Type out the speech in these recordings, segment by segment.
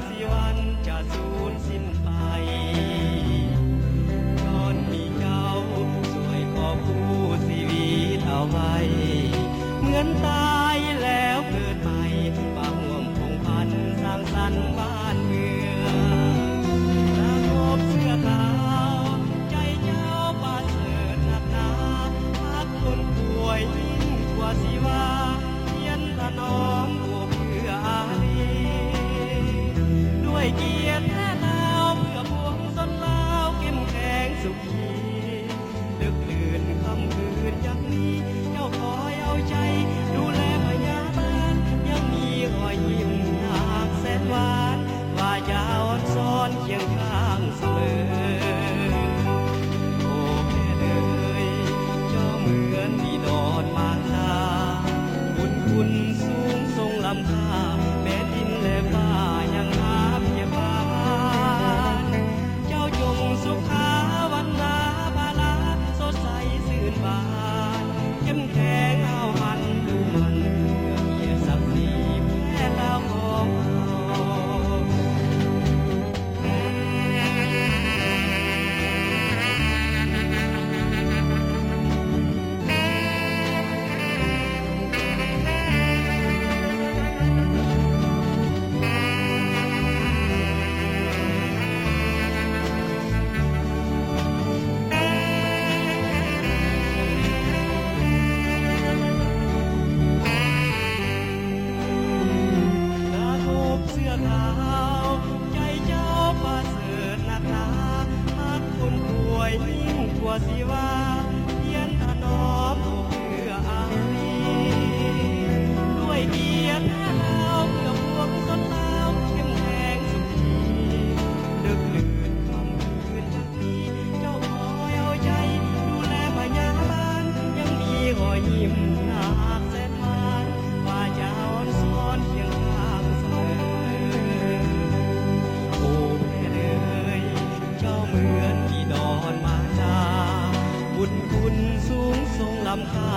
สิวันจะสูญสิ้นไปตอนมีเจ้าสวยขอผู้ชีวิตเอาไว้เหมือนตายแล้วเกิดใหม่ปะห่วงพงพันสร้างสรรค์บ้านเมืองระงบเสื้อขาวใจเจ้าบาดเสิร์หนักหนาพักคนป่วยยิ่งกว่าสิว่าเพียนถนอมตัวเพื่ออารีด้วยเกียรติแท้ลาวเพื่อพวงชนลาวเข้มแข็งสุขีดึกดื่นค่ำคืนอย่างนี้เจ้าคอยเอาใจดูแลพยาบาลยังมีรอยยิ้มหากแสนหวานว่าจะอ่อนซ้อนเคียงข้างเสมอโอ้แม่เอ๋ยเจ้าเหมือนดีดอนมารดาบุญคุณสูงทรงล้ำค่าแม้ดินและฟ้ายังหาเพียบานเจ้าจงสุขาวันนาภาลาสดใสสื่นบานเข้มแข็งเอามันดูมันเพื่อเกียรติศักดิ์ศรีแผ่ลาวของเรายิ่งกว่าสิว่าเพียนถนอมเพื่ออารีด้วยเกียรติแท้ลาวเพื่อพวงชนลาวเข้มแข็งสุขีดึกดื่นค่ำคืนจากนี้เจ้าคอยเอาใจดูแลพยาบาลยังมีรอยยิ้มหากแสนหวานว่าจะอ่อนซ้อนเคียงข้างเสมอโอ้แม่เอ๋ยเจ้าเหมือนที่ดอนมาบุญคุณสูงทรงล้ำค่า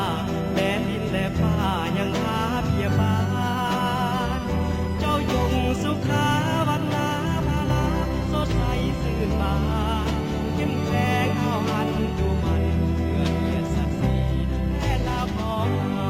แดนดินและฟ้ายังหาเพียบานเจ้าจงสุขาวันนาภาลาสดใสสื่นบานเข้มแข็งเอาหันดูมันเพื่อเกียรติศักดิ์ศรีแผ่ลาวของเรา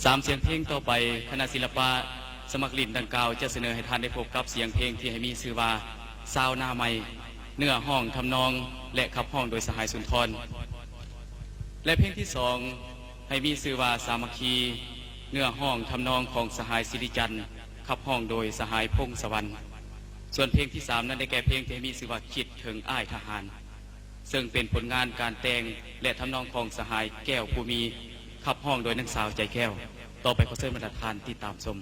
สามเสียงเพลงต่อไปคณะศิลปะสมัครลิ้นดังกล่าวจะเสนอให้ท่านได้พบกับเสียงเพลงที่ให้มีชื่อว่าซาวนาใหม่เนื้อห้องทำนองและขับห้องโดยสหายสุนทรและเพลงที่สองให้มีชื่อว่าสามัคคีเนื้อห้องทำนองของสหายสิริจันทร์ขับห้องโดยสหายพงศวรรณส่วนเพลงที่สามนั้นได้แก่เพลงที่ให้มีชื่อว่าคิดถึงอ้ายทหารซึ่งเป็นผลงานการแต่งและทำนองของสหายแก้วภูมีขับห้องโดยนักสาวใจแก้วต่อไปขอเชิญบรรดาทานที่ตามชม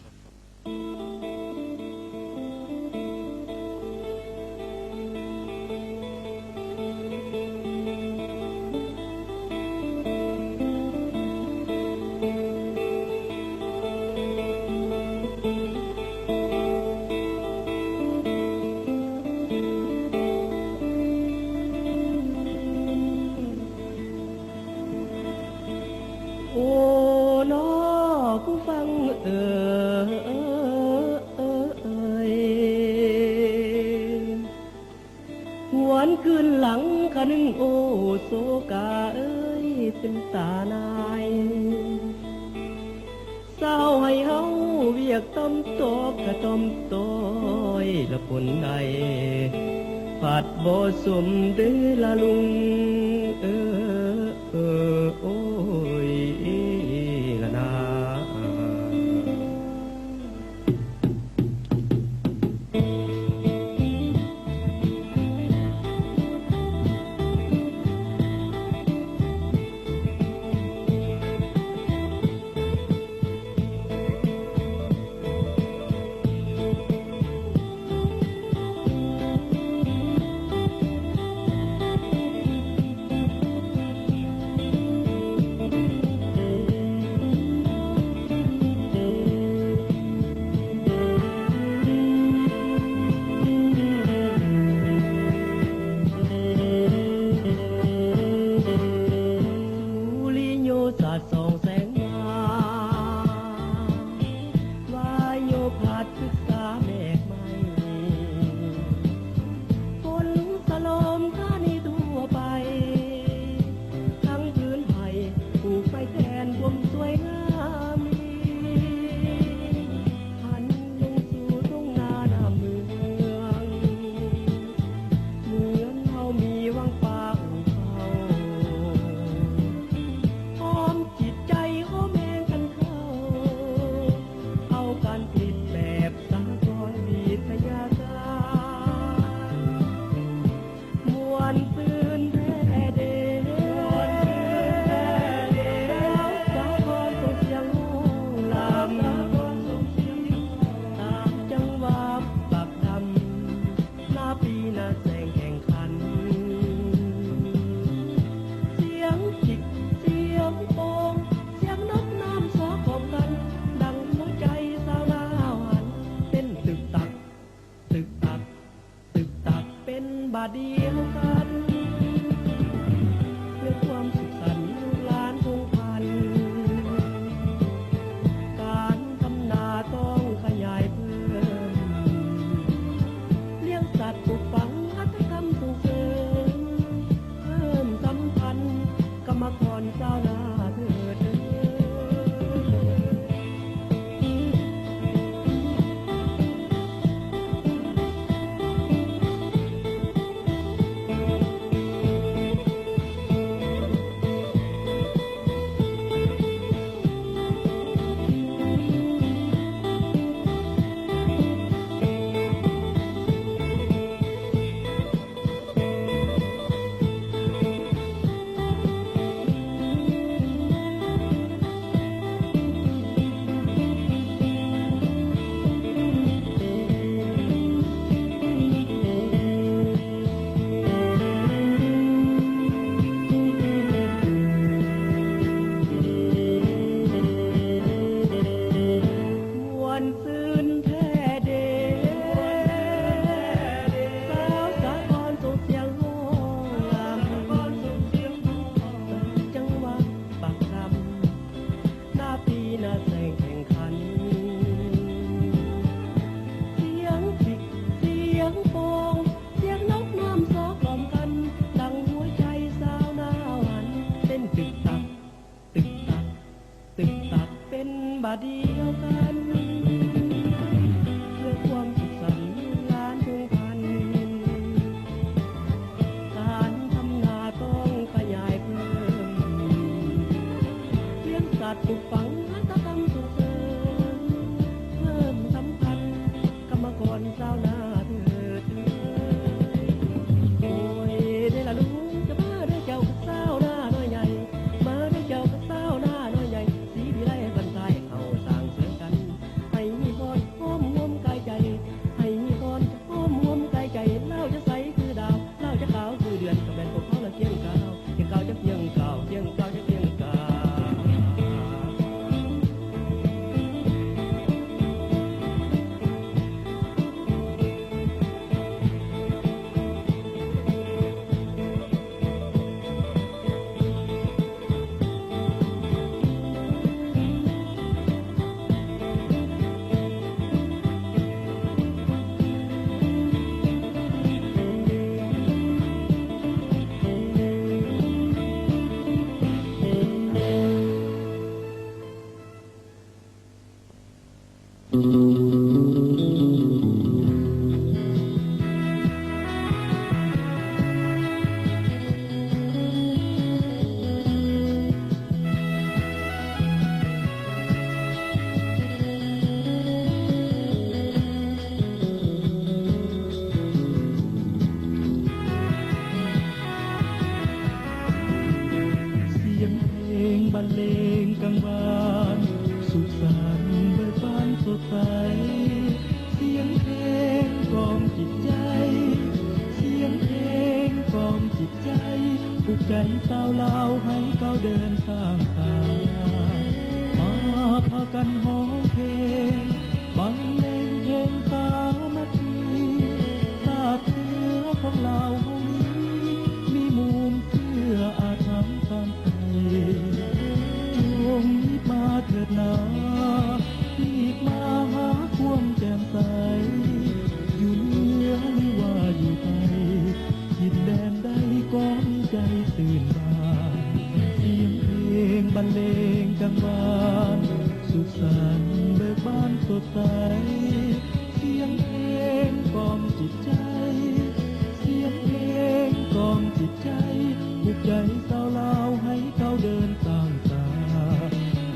วันคืนหลังคะนึงโอโซกาเอ้ยเป็นตานายเศร้าให้เฮาเวียกต้มตอกกะต้มต้อยละผลใดผัดบ่สมเด้อละลุงโอ้ยละนา นะแสงแข่งขันเสียงจิกเสียงโป่งเสียงนกน้ำสอขบกันดังหัวใจสาวนาหันเต้นตึกตักตึกตักตึกตักเป็นบาดเดียวกันเพื่อความสุขสันต์ลูกหลานคงพันการทำนาต้องขยายเพิ่มเลี้ยงสัตว์ปลูกฝังหัตถกรรมส่งเสริมเพิ่มสัมพันธ์กรรมกรชาวนาเถิดบาดเดียวกันเพื่อความสุขสันต์ลูกหลานคงพันการทำนาต้องขยายเพิ่มเลี้ยงสัตว์ปลูกฝังหัตถกรรมส่งเสริมเพิ่มสัมพันธ์กรรมกรชาวนาเถิดโอ้ยได้ละลุงจะมาได้เจ้ากับสาวนาน้อยใหญ่มาได้เจ้ากับสาวนาน้อยใหญ่สีวิไลบันไทยเอาสร้างเสริมกันให้มีก่อนหอมหวมกายใจให้มีก่อนหอมหวมกายใจเล่าจะใสคือดาวเล่าจะขาวคือเดือนก็แม่นพวกเขาละเพียงกาวเพียงกาวจะเพียงกาวเพียงกาวจะเพียงกาวบรรเลงกังวานสุขสันต์เบิกบานสดใสเสียงเพลงกล่อมจิตใจเสียงเพลงกล่อมจิตใจปลุกใจสาวลาวให้เขาเดินทางตามมาพากันฮ้องเพลงบรรเลงเพลงสามัคคีทราบเชื้อของลาวเฮานี้มีมุมเสื้ออาธรรมตามไทยจงมาเถิดนาอีกมาหาความแจ่มใสอยู่เหนือหรือว่าอยู่ใต้ดินแดนใดก้อนใจตื่นบานเสียงเพลงบรรเลงกังวานสุขสันต์เบิกบานสดใสเสียงเพลงกล่อมจิตใจเสียงเพลงกล่อมจิตใจปลุกใจสาวลาวให้เขาเดินต่างตา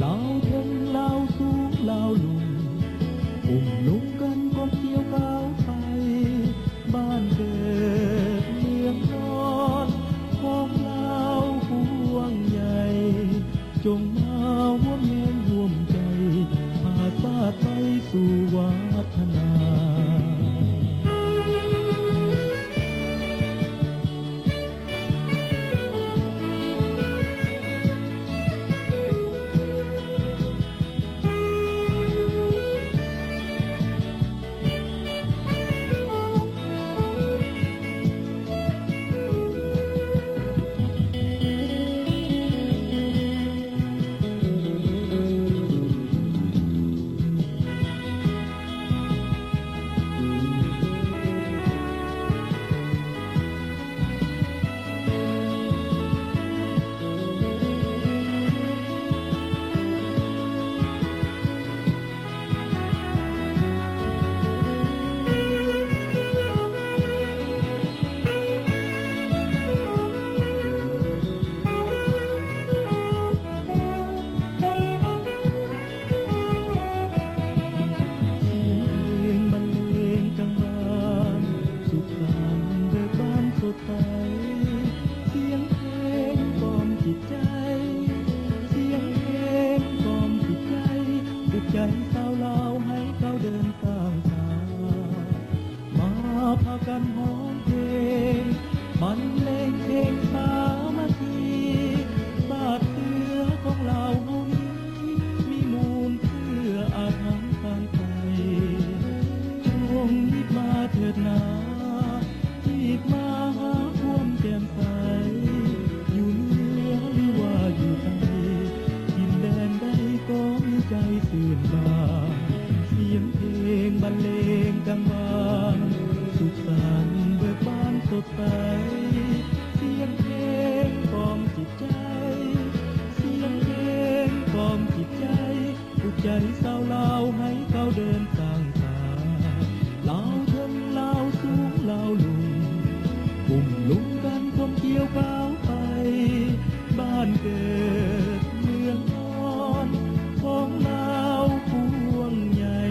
ลาวเทิงลาวสูงลาวลุ่มอุ้มลุกกันก้มเกี่ยวก้าวไปบ้านเกิดเมืองนอนของลาวพวงใหญ่จงมาร่วมแรงร่วมใจพาชาติไปสู่วา มุ่งลุ่มกันพรมเกี่ยวก้าวไปบ้านเกิดเมืองนอนของลาวพวงใหญ่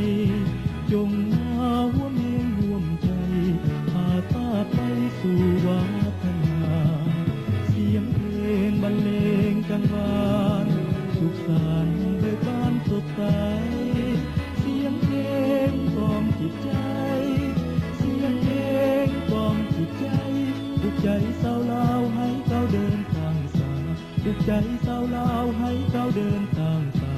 จงมาร่วมเองร่วมใจพาตาไปสู่วัฒนาเสียงเพลงบรรเลงกังวานสุขสันต์เบิกบานสดใสเสียงเพลงกล่อมจิตใจเสียงเพลงกล่อมจิตใจปลุกใจสาวลาวให้ก้าวเดินทางสาปลุกใจสาวลาวให้ก้าวเดินทางสา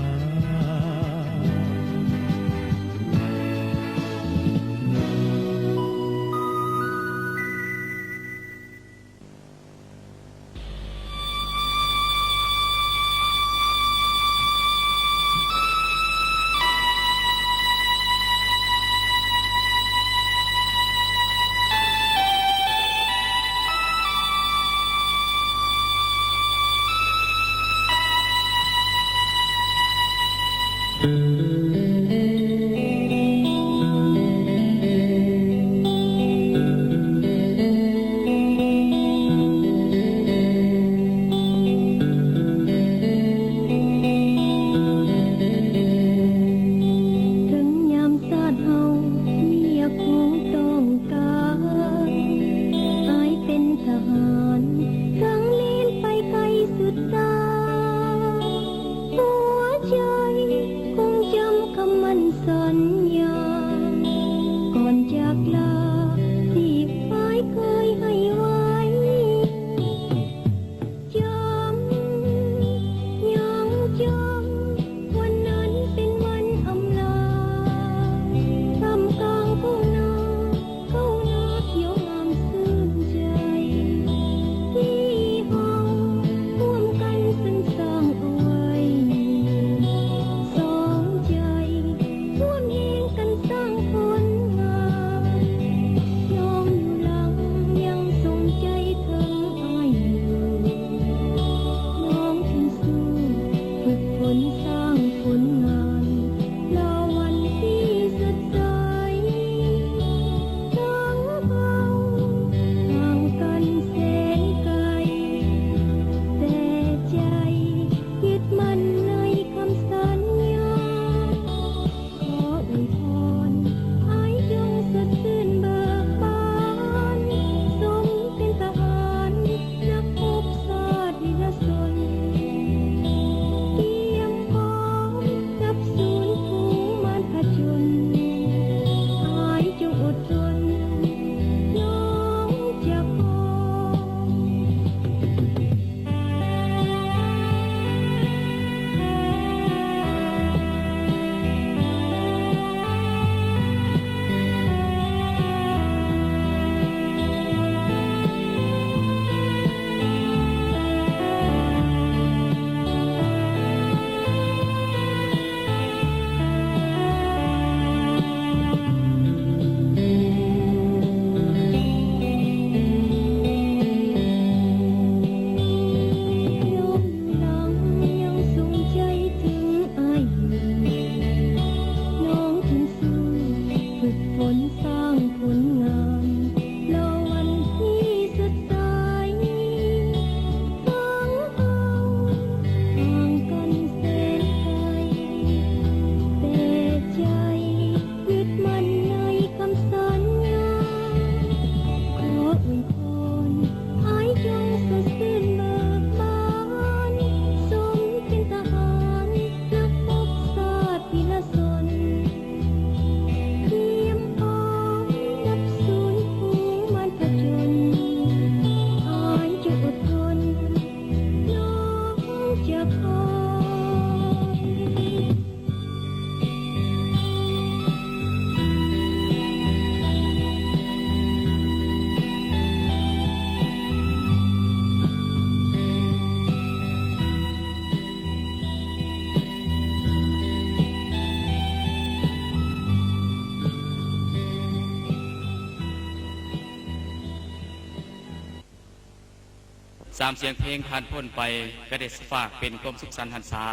สามเสียงเพลงผ่านพ้นไปก็ได้ฝากเป็นความสุขสันต์หันษา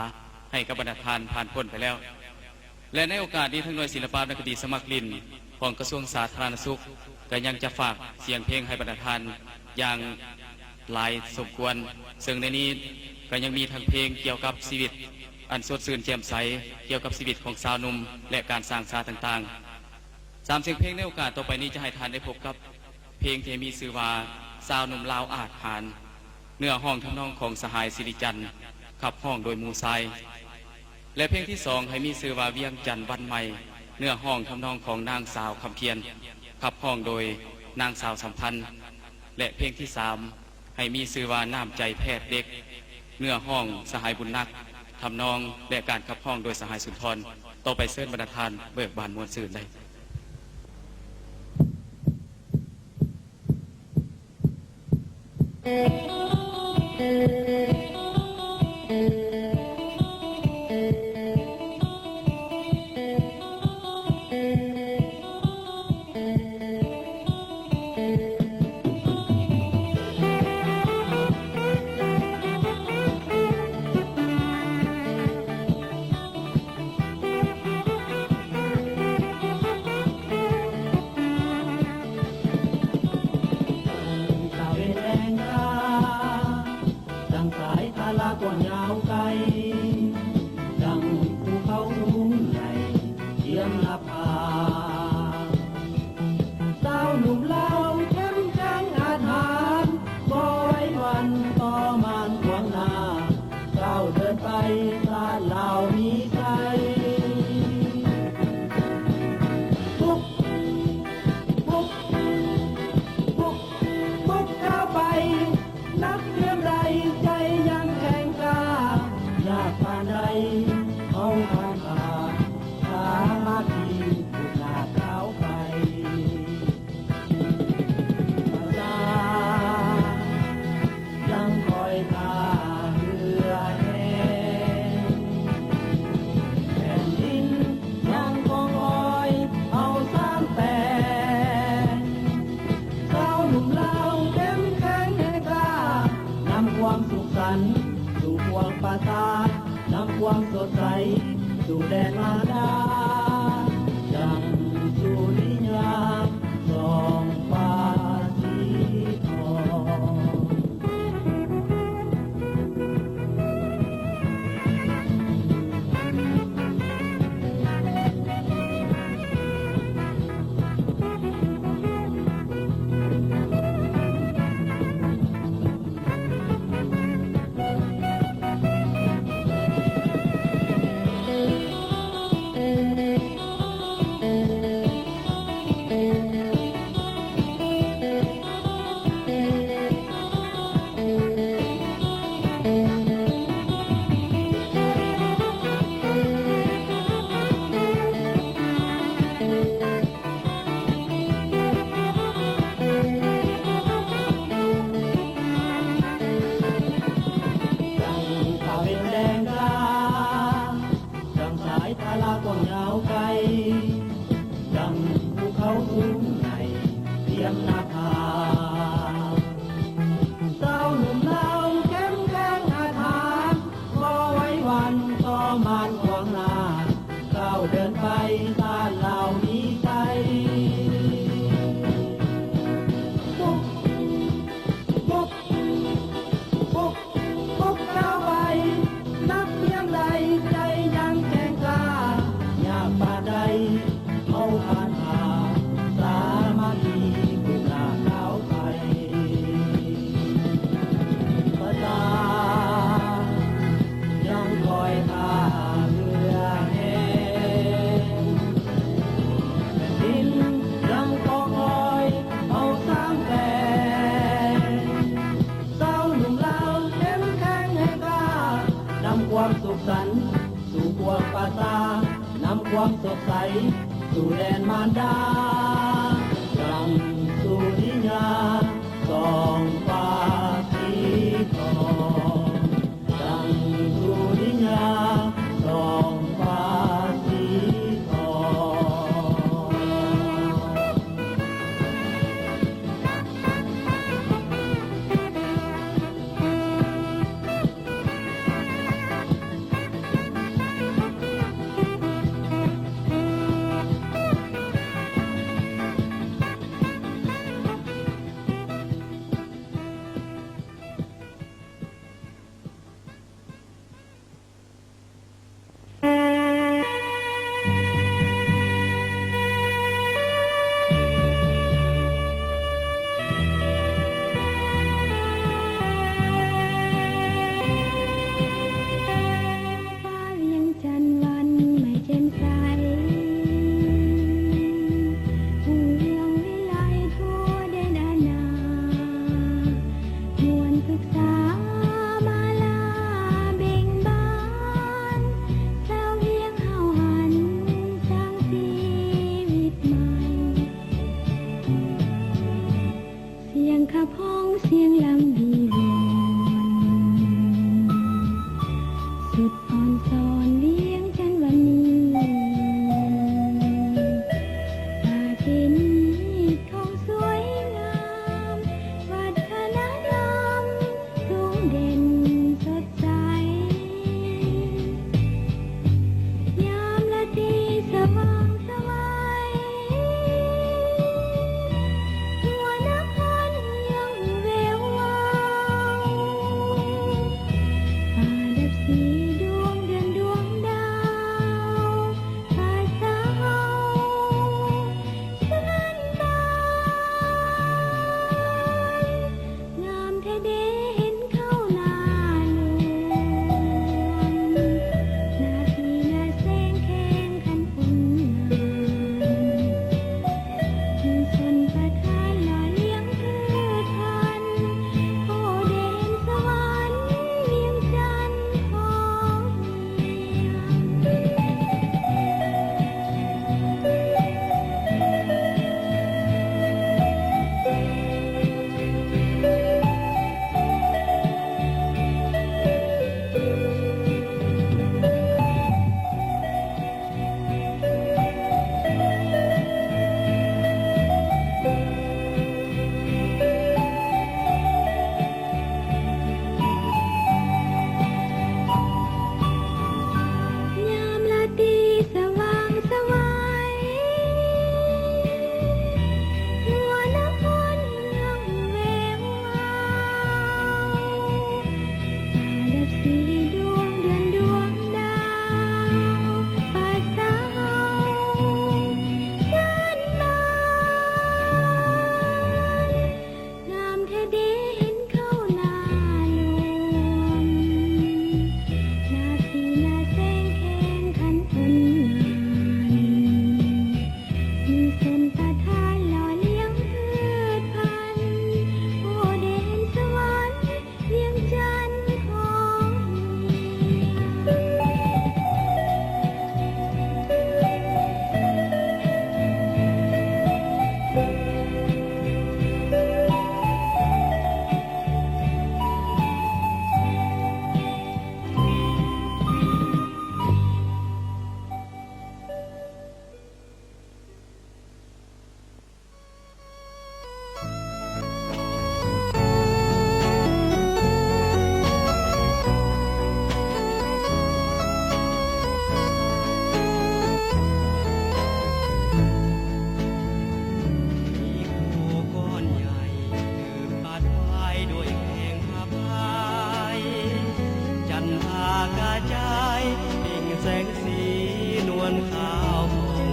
ให้กับบรรดาทานผ่านพ้นไปแล้วและในโอกาสนี้ทั้งหน่วยศิลปะนักดนตรีสมัครลิน ของกระทรวงสาธารณสุขก็ยังจะฝากเสียงเพลงให้บรรดาทานอย่างหลายสมควรซึ่งในนี้ก็ยังมีทั้งเพลงเกี่ยวกับชีวิตอันสดชื่นแจ่มใสเกี่ยวกับชีวิตของสาวหนุ่มและการสร้างสรรค์ต่างๆ3เสียงเพลงในโอกาสต่อไปนี้จะให้ทานได้พบกับเพลงที่มีชื่อว่าสาวหนุ่มลาวอาจหารเนื้อห้องทำนองของสหายสิริจันทร์ขับห้องโดยมูไซและเพลงที่2ให้มีชื่อว่าเวียงจันทร์วันใหม่เนื้อห้องทำนองของนางสาวคำเพียรขับห้องโดยนางสาวสัมพันธ์และเพลงที่3ให้มีชื่อว่าน้ำใจแพทย์เด็กเนื้อห้องสหายบุญนักทำนองและการขับห้องโดยสหายสุนทรต่อไปเชิญบรรดาทานเบิกบานมวลซื่นได้กว้างยาวไกลดังภูเขาสูงใหญ่เทียมนภาสาวหนุ่มลาวเข้มแข็งอาถรรพ์บ่ไว้วันต่อมานขวางหน้าก้าวเดินไปชาติลาวมีใจปุ๊บปุ๊บปุ๊บปุ๊บก้าวไปนักเพียงใดใจยังแข็งกล้ายากปานใดเอาผ่านผ่านสามัคคีผูกขาดเท้าไปประชายังคอยท่าเรือแห้งแผ่นดินยังคงคอยเอาสร้างแต่สาวหนุ่มลาวเข้มแข็งแกร่งกล้านำความสุขสันต์สู่พวงประสาทนำความสดใสสู่แดนมาดาดังสุริยาส่องฟ้าสีทอง ความสุขสันต์สู่พวงประสานำความสดใสสู่แดนมารดาดังสุริยาส่องฟ้าสีทองดังสุริยาส่องฟ้าสีทอง เ ะพ้องเสียงลำวีวอนสุดอ่อนสอนเลี้ยงฉันวันนี้ป่าที่นี้ของสวยงามวัฒนธรรมสูงเด่นสดใสยามละตีสว่างไสวหัวนครยังแวววาวฟ้าดับสีดวงเดือนดวงดาวภาษาเฮาฉันบานงามแท้เด้เห็นเข้าหน้าหลวงนาทีนาแสงแข่งขันผลงานมีชนประทานหล่อเลี้ยงพืชพันธุ์โอเด่นสวรรค์เวียงจันทร์ของเมียยามราตรีสว่างไสวหัวนครเมืองแวววาวฟ้าดับสีดวงเดือนดวงดาวภาษาเฮาฉันบานงามแท้เด้เห็นเข้าหน้าหลวงนาทีนาแสงแข่งขันผลงานมีชนประทานหล่อเลี้ยงพืชพันธุ์โอเด่นสวรรค์เวียงจันทร์ของเมีมีคู่ก้อนใหญ่ถือปัดไว้ด้วยแข่งผ้าพายจันทากระจายเปล่งแสงสีนวลขาวผ่อง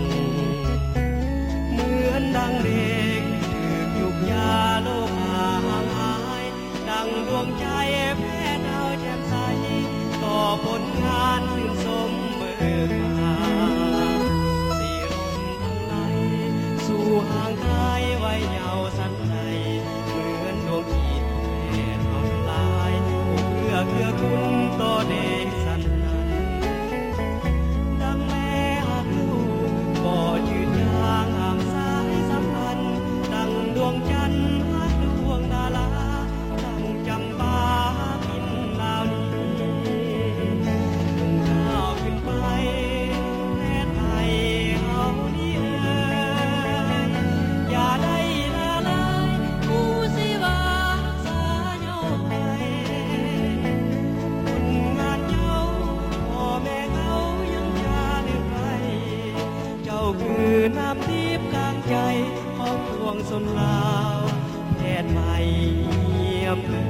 เหมือนดังเด็กถูกยุกยาโลกห่างหายดังดวงใจแพ้ดาวแจ่มใสต่อผลงานชื่นสมเบิกบานสีลมทั้งไหลสู่ห่างไกลไว้เยาว์สันใจเหมือนดวงขีดแผ่ทำลายเพื่อคุณต่อเด็กสันนั้น ดังแม่หักลูกบ่ยืดยางห่างสายสัมพันธ์ดังดวงจันทร์หักดวงดาราดังจำปาพินลาวนี้ก้าวขึ้นไปแม่ไทยเฮานี่อย่าได้ละลายผู้สิว่าสายโยไปคนงานเจ้าพ่อแม่เขายังอย่าลืมไปเจ้าคือน้ำทิพย์กลางใจของพวงสนลาวแทนใหม่อำเภอ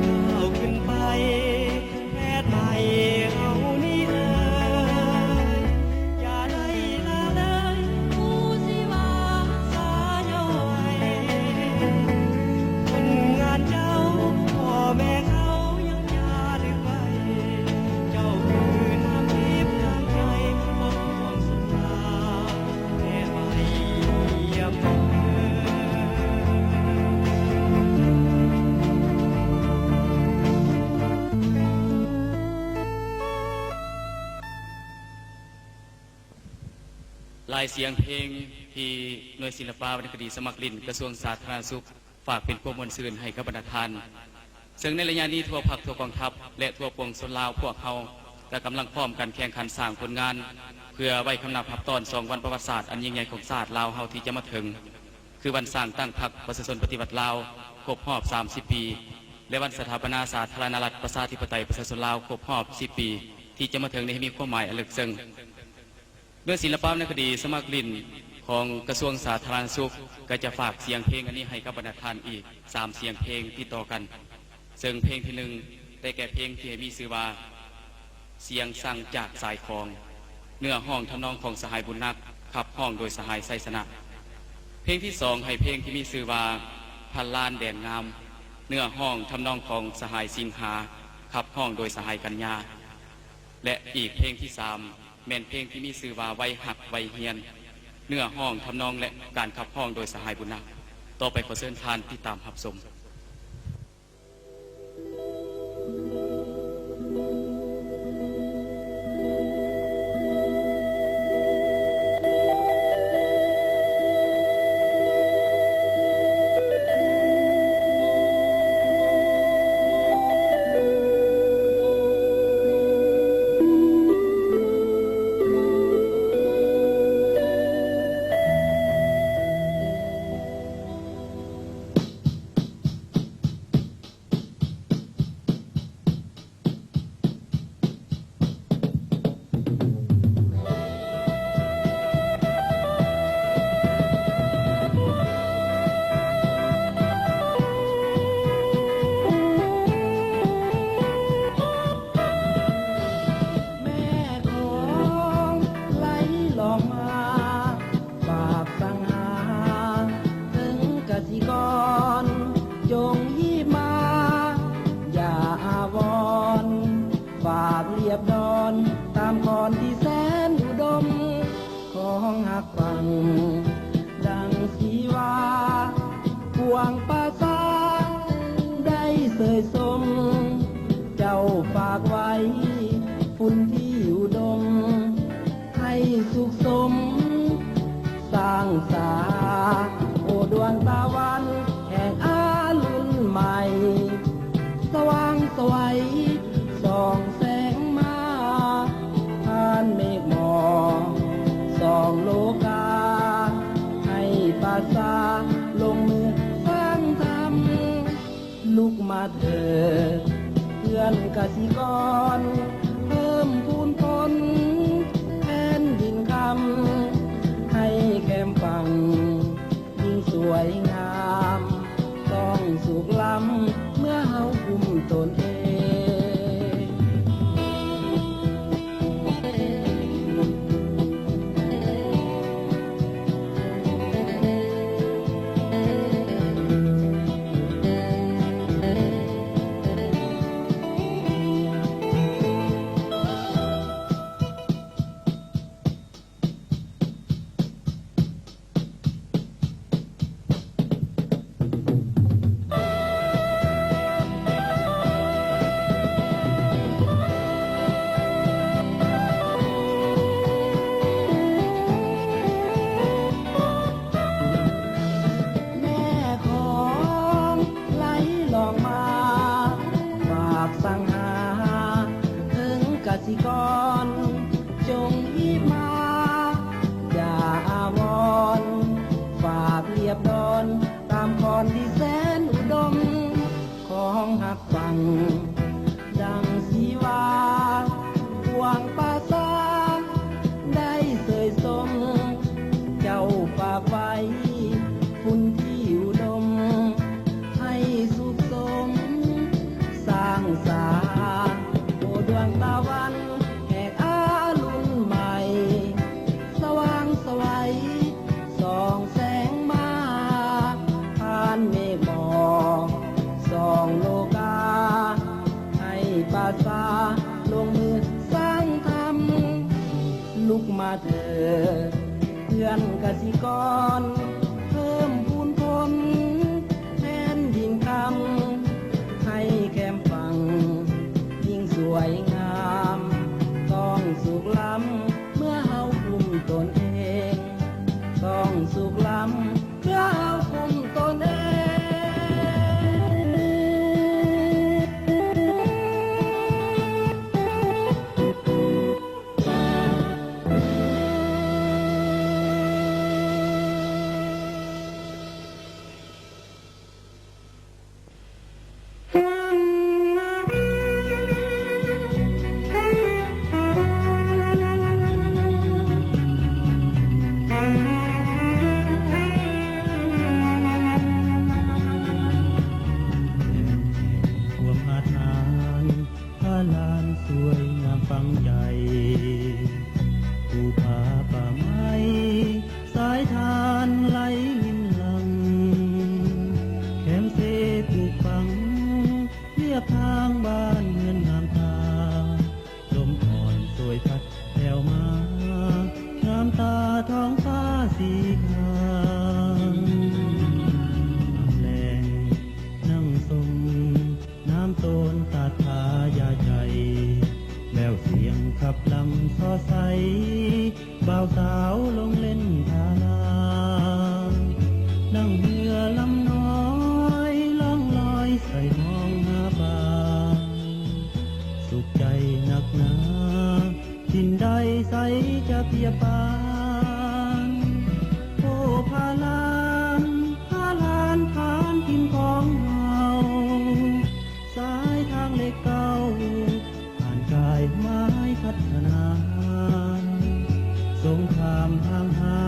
ก้าวขึ้นไปแพทย์ใหม่เฮานี่อย่าได้ละเลยผู้สิว่าสายโยไอคนงาน ลายเสียงเพลงที่หน่วยศิลปะวรรณคดีสมัครลินกระทรวงสาธารณสุขฝากเป็นความมวลซื่นให้กับบรรดาทานซึ่งในระยะนี้ทั่วภาคทั่วกองทัพและทั่วปวงชนลาวพวกเขาก็กำลังพร้อมกันแข่งขันสร้างผลงานเพื่อไว้คำนับพับตอน2 วันประวัติศาสตร์อันยิ่งใหญ่ของศาสตร์ลาวเฮาที่จะมาถึงคือวันสร้างตั้งพรรคประชาชนปฏิวัติลาวครบรอบ30 ปีและวันสถาปนาสาธารณรัฐประชาธิปไตยประชาชนลาวครบรอบ10 ปีที่จะมาถึงในมีความหมายอันลึกซึ้งด้วยศิลปะวรรณคดีสมัครลินของกระทรวงสาธารณสุขก็จะฝากเสียงเพลงอันนี้ให้กับบรรดาทานอีก3 เสียงเพลงที่ต่อกันซึ่งเพลงที่1ได้แก่เพลงที่มีชื่อว่าเสียงสั่งจากสายคลองเนื้อห้องทำนองของสหายบุญนักขับห้องโดยสหายไซสนะเพลงที่2ให้เพลงที่มีชื่อว่าพันล้านแดนงามเนื้อห้องทำนองของสหายสิงหาขับห้องโดยสหายกัญญาและอีกเพลงที่3แม่นเพลงที่มีชื่อว่าไวหักไวเฮียนเนื้อห้องทำนองและการขับห้องโดยสหายบุญนักต่อไปขอเชิญทานที่ตามรับชมลุกมาเถิดเพื่อนกสิกรเพิ่มพูนพ้นแผ่นดินคำให้แคมฝั่งยิ่งสวยงามต้องสุขล้ำเมื่อเฮาคุมตนเองจงรีบมาอย่าอาวรณ์ฝากเรียบดอนตามคอนที่แสนอุดมของหักฟังดังสีวาหวังปาซาได้เสยสมเจ้าฝากไว้คุณที่อุดมให้สุขสมสร้างสรรค์โอ้ดวงตะวันลงมือสร้างทำลุกมาเถิดเพื่อนกสิกรเพิ่มพูนพ้นแผ่นดินคำให้แคมฝั่งยิ่งสวยงามต้องสุขล้ำเมื่อเฮาคุมตนเอง บ่าวสาวลงเล่นทาลานั่งเรือลำน้อยล่องลอยใส่มองหาปลาสุขใจหนักหนาทินใดใสจะเปียปานโอ้พาลานพาลานผ่านทินของเฮาสายทางเล็กเก่าผ่านกายไม้พัฒนาสงครามทางหา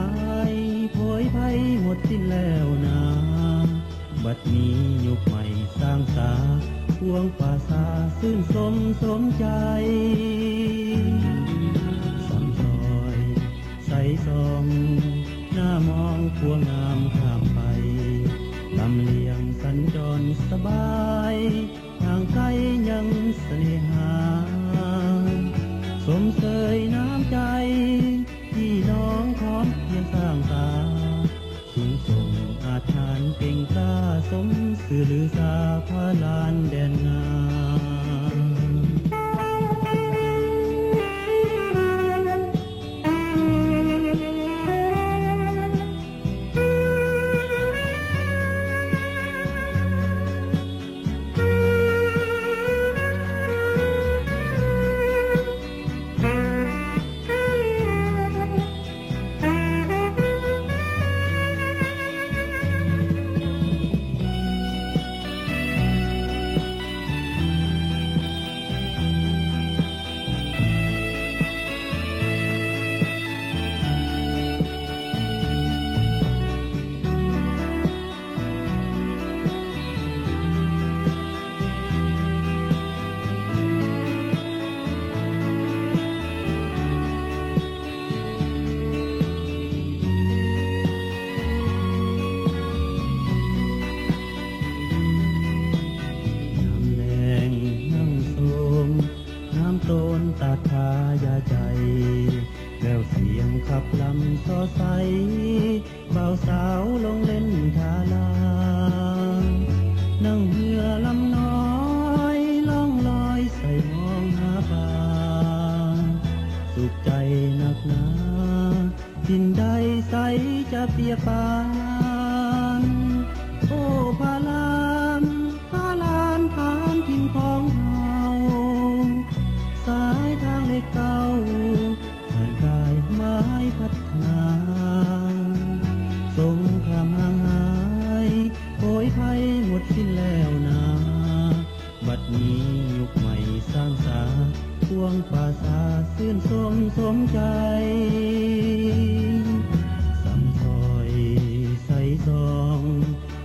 ยโผยภัยหมดสิ้นแล้วนาบัดนี้ยุคใหม่สร้างสาพวงป่าสาซื่นสมใจสำซอยใสซองหน้ามองพวงงามข้ามไปลำเลียงสัญจรสบายทางไกลยังเสน่หาสมเสยน้ำใจพี่น้องพร้อมเพียงสร้างตาสูงส่งอาถรรพ์เก่งกล้าสมสื่อลือสาพาลานแดนงาม ขับลำซอใสบ่าวสาวลงเล่นทาลานั่งเรือลำน้อยล่องลอยใส่มองหาปลาสุขใจนักหนาทินใดใสจะเปียกปานโอ้พาลานพาลานผ่านทินของเฮาสายทางเล็กเก่าผ่านกายไม้พัฒนาสงครามห่างหายโผยภัยหมดสิ้นแล้วนาบัดนี้ยุคใหม่สร้างสาพวงป่าสาซื่นสมใจสำซอยใสซอง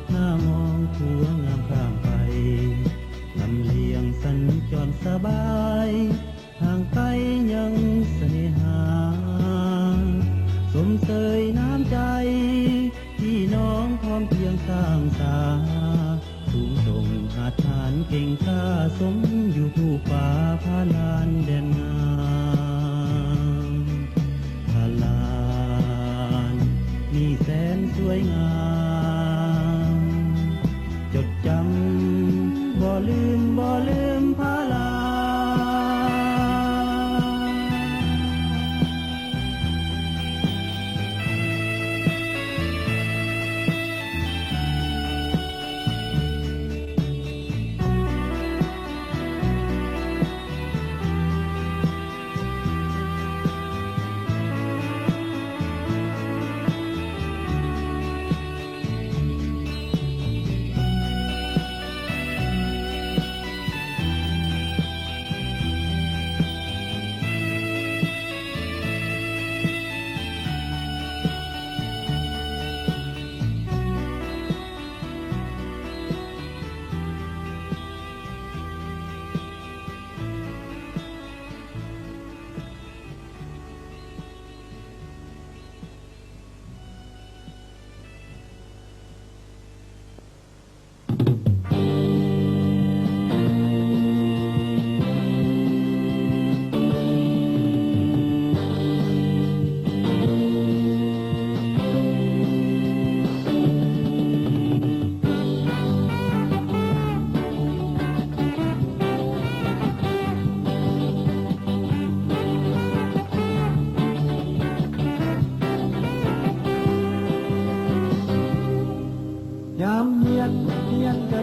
หน้ามองผัวงามข้ามไปลำเลียงสัญจรสบายห่างไกลยังเสน่หาสมเสยน้ำใจพี่น้องพร้อมเพียงสร้างสาสูงส่งอาถรรพ์เก่งกล้าสมอยู่ผู้ป่าพาลานแดนงามพาลานนี่แสนสวยงามจดจำบ่ลืมพาลาน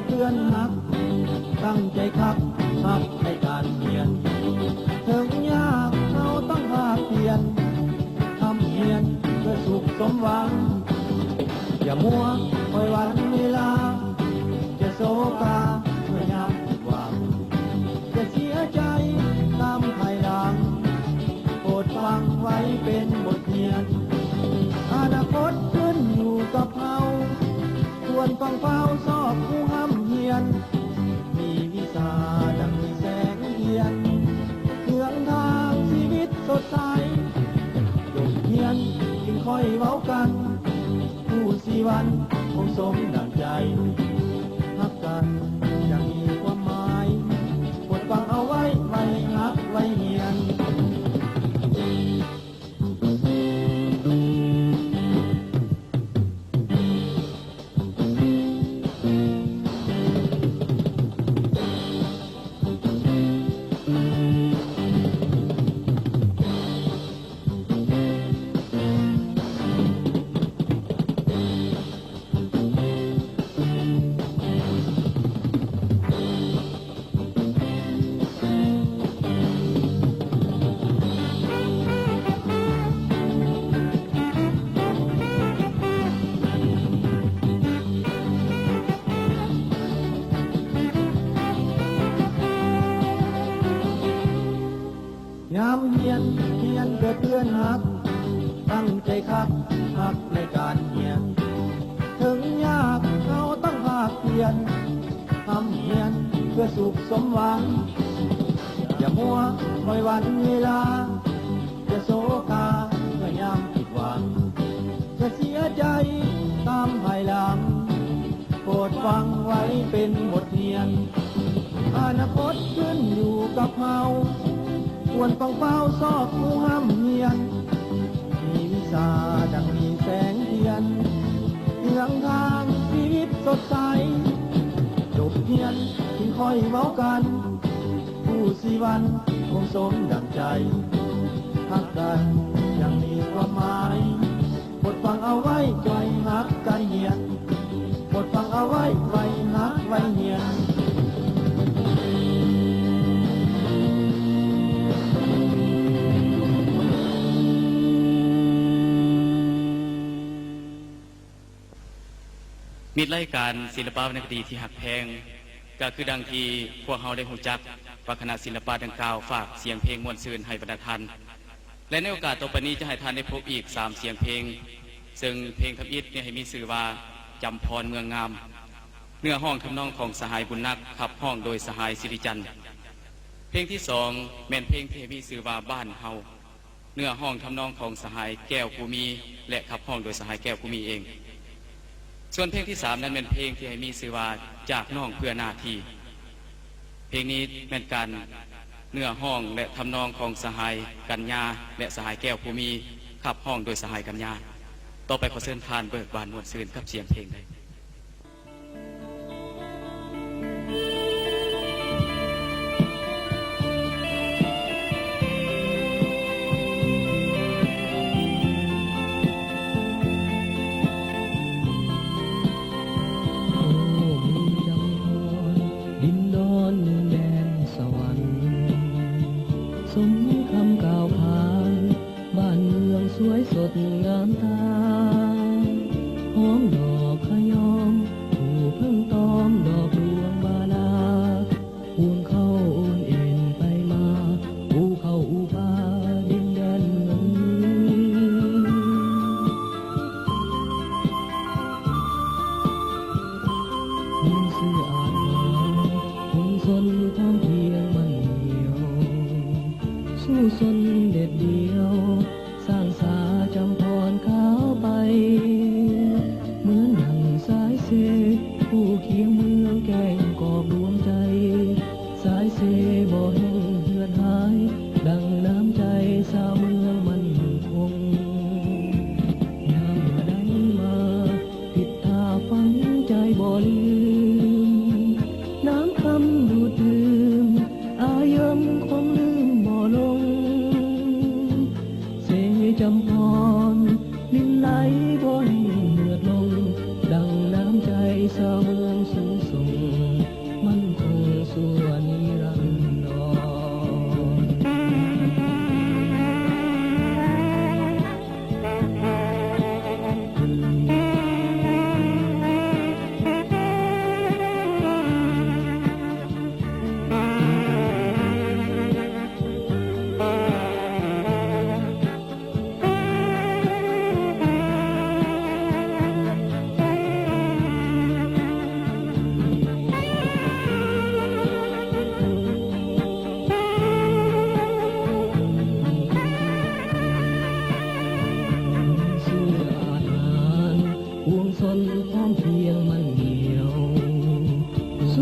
ดเพื่อนหักตั้งใจคักหักในการเรียนถึงยากเราต้องภาคเพียรทำเพียรเพื่อสุขสมหวังอย่ามัวคอยวันเวลาจะโศกาเมื่อยามผิดหวังจะเสียใจตามภายหลังโปรดฟังไว้เป็นบทเรียนอนาคตขึ้นอยู่กับเราควรฟังเฝ้าสอบผู้ห้ำเฮียนมีวิชาดังมีแสงเทียนเครื่องทางชีวิตสดใสยกเทียนจึงค่อยเว้ากันผู้สีวันคงสมดังใจฮักกันอย่างมีความหมายโปรดฟังเอาไว้ไว้ฮักไว้เฮียนยามเฮียนเกิดเพื่อนหักตั้งใจคักหักในการเฮียนถึงยากเราต้องภาคเพียรทำเฮียนเพื่อสุขสมหวังอย่ามัวคอยวันเวลาจะโศกาเมื่อยามผิดหวังจะเสียใจตามภายหลังโปรดฟังไว้เป็นบทเรียนอนาคตขึ้นอยู่กับเราควรฟังเฝ้าสอบผู้ห้ำเฮียนมีวิชาดังมีแสงเทียนเรื่องทางชีวิตสดใสจบเพียนจึงค่อยเว้ากันผู้สีวันคงสมดังใจฮักกันยังมีความหมายบทฟังเอาไว้ใจฮักกันเฮียนบทฟังเอาไว้ไว้ฮักไว้เฮียนมิตรรายการศิลปะวรรณคดีที่หักแพงก็คือดังที่พวกเราได้หูจักว่าคณะศิลปะดังกล่าวฝากเสียงเพลงมวลซืนให้บรรดาท่านและในโอกาสต่อไปนี้จะให้ท่านได้พบอีก3เสียงเพลงซึ่งเพลงทับอิฐเนี่ยให้มีชื่อว่าจำพรเมืองงามเนื้อห้องทำนองของสหายบุญนักขับห้องโดยสหายสิริจันทร์เพลงที่2แม่นเพลงที่มีชื่อว่าบ้านเฮาเนื้อห้องทำนองของสหายแก้วภูมีและขับห้องโดยสหายแก้วภูมีเองส่วนเพลงที่3นั้นเป็นเพลงที่ให้มีชื่อว่าจากน้องเพื่อหน้าที่เพลงนี้เป็นการเนื้อห้องและทำนองของสหายกัญญาและสหายแก้วภูมีขับห้องโดยสหายกัญญาต่อไปขอเชิญทานเบิกบานมวลซืนกับเสียงเพลงได้สมคำกล่าวขานบ้านเมืองสวยสดงามตาหอมดอกขยอมผู้เพิ่งตอมดอกดวงบาลาห่วงเข้าโอนเอ็นไปมาอูเข้าอูปาดินแดนเมืองมีเสื้ออาบน้ำคงสนความเพียงมันสู้สนเด็ดเดียวสร้างสาจำพรขาวไปเหมือนดังสายเสผู้เคียงเมืองแก่งกอบดวงใจสายเสบ่แห้งเหือดหายดังน้ำใจสาวเมืองมันคงยามเมื่อใดมาผิดท่าฝังใจบ่ลืมน้ำคำดูดดื่มอายมคงลืมบ่ลง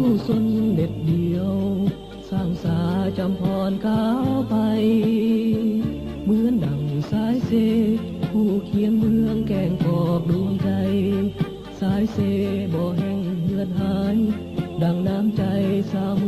สู้สนเด็ดเดียว สร้างสาจำพรก้าวไป เหมือนดังสายเซผู้เคียงเมืองแกงกอกดวงใจ สายเซบ่แห้งเหือดหาย ดังน้ำใจสาวเมือง